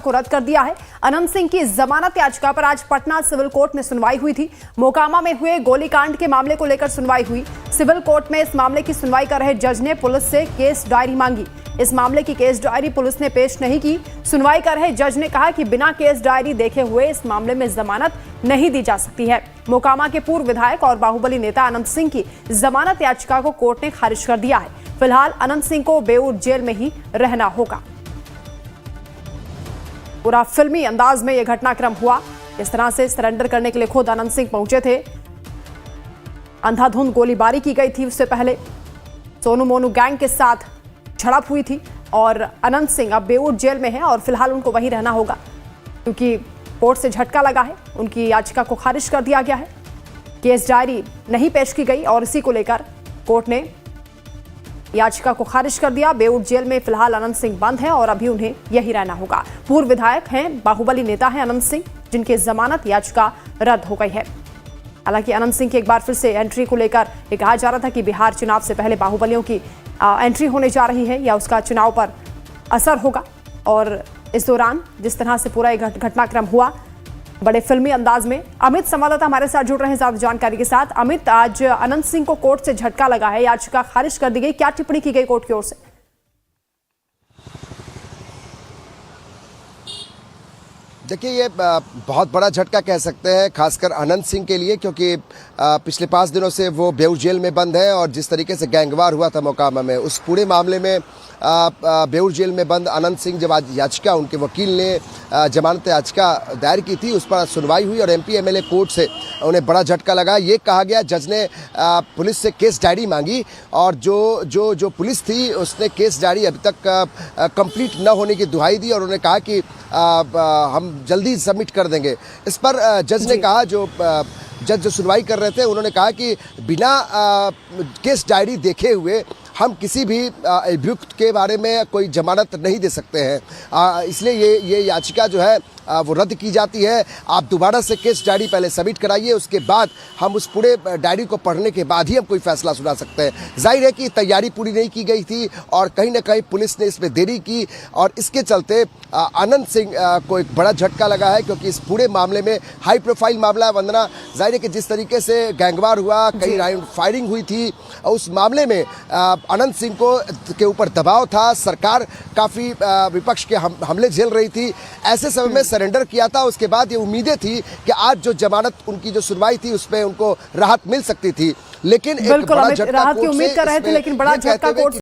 को रद्द कर दिया है। अनंत सिंह की जमानत याचिका पर आज पटना सिविल कोर्ट में सुनवाई हुई थी। मोकामा में हुए गोलीकांड के मामले को लेकर सुनवाई हुई। सिविल कोर्ट में इस मामले की सुनवाई कर रहे जज ने पुलिस से केस डायरी मांगी। इस मामले की केस डायरी पुलिस ने पेश नहीं की। सुनवाई कर रहे जज ने कहा कि बिना केस डायरी देखे हुए इस मामले में जमानत नहीं दी जा सकती है। मोकामा के पूर्व विधायक और बाहुबली नेता अनंत सिंह की जमानत याचिका को कोर्ट ने खारिज कर दिया है। फिलहाल अनंत सिंह को बेऊर जेल में ही रहना होगा। पूरा फिल्मी अंदाज में यह घटनाक्रम हुआ। इस तरह से सरेंडर करने के लिए खुद अनंत सिंह पहुंचे थे। अंधाधुंध गोलीबारी की गई थी। उससे पहले सोनू मोनू गैंग के साथ झड़प हुई थी और अनंत सिंह अब बेऊर जेल में है और फिलहाल उनको वहीं रहना होगा क्योंकि कोर्ट से झटका लगा है। उनकी याचिका को खारिज कर दिया गया है। केस डायरी नहीं पेश की गई और इसी को लेकर कोर्ट ने याचिका को खारिज कर दिया। बेऊर जेल में फिलहाल अनंत सिंह बंद है और अभी उन्हें यही रहना होगा। पूर्व विधायक हैं, बाहुबली नेता हैं अनंत सिंह, जिनकी जमानत याचिका रद्द हो गई है। हालांकि अनंत सिंह की एक बार फिर से एंट्री को लेकर ये कहा जा रहा था कि बिहार चुनाव से पहले बाहुबलियों की एंट्री होने जा रही है या उसका चुनाव पर असर होगा। और इस दौरान जिस तरह से पूरा घटनाक्रम हुआ बड़े फिल्मी अंदाज में। अमित संवाददाता हमारे साथ जुड़ रहे हैं ज्यादा जानकारी के साथ। अमित, आज अनंत सिंह को कोर्ट से झटका लगा है, याचिका खारिज कर दी गई, क्या टिप्पणी की गई कोर्ट की ओर से? देखिए, ये बहुत बड़ा झटका कह सकते हैं, खासकर अनंत सिंह के लिए, क्योंकि पिछले 5 दिनों से वो बेऊर जेल में बंद है और जिस तरीके से गैंगवार हुआ था मोकामा में, उस पूरे मामले में बेऊर जेल में बंद अनंत सिंह जब आज याचिका उनके वकील ने जमानत याचिका दायर की थी, उस पर सुनवाई हुई और एमपी एमएलए कोर्ट से उन्हें बड़ा झटका लगा। ये कहा गया, जज ने पुलिस से केस डायरी मांगी और जो पुलिस थी उसने केस डायरी अभी तक कंप्लीट न होने की दुहाई दी और उन्होंने कहा कि हम जल्दी सबमिट कर देंगे। इस पर जज ने कहा, जज जो सुनवाई कर रहे थे उन्होंने कहा कि बिना केस डायरी देखे हुए हम किसी भी अभियुक्त के बारे में कोई जमानत नहीं दे सकते हैं, इसलिए ये याचिका जो है वो रद्द की जाती है। आप दोबारा से केस डायरी पहले सबमिट कराइए, उसके बाद हम उस पूरे डायरी को पढ़ने के बाद ही हम कोई फैसला सुना सकते हैं। जाहिर है कि तैयारी पूरी नहीं की गई थी और कहीं ना कहीं पुलिस ने इसमें देरी की और इसके चलते अनंत सिंह को एक बड़ा झटका लगा है, क्योंकि इस पूरे मामले में हाई प्रोफाइल मामला है। वंदना, जाहिर है कि जिस तरीके से गैंगवार हुआ, कई राउंड फायरिंग हुई थी, उस मामले में अनंत सिंह के ऊपर दबाव था। सरकार काफ़ी विपक्ष के हमले झेल रही थी। ऐसे समय में सरेंडर किया था। उसके बाद ये उम्मीदें थी कि आज जो जमानत उनकी जो सुनवाई थी उसमें उनको राहत मिल सकती थी, लेकिन एक बड़ा झटका राहत की उम्मीद कर रहे थे, लेकिन बड़ा झटका कोर्ट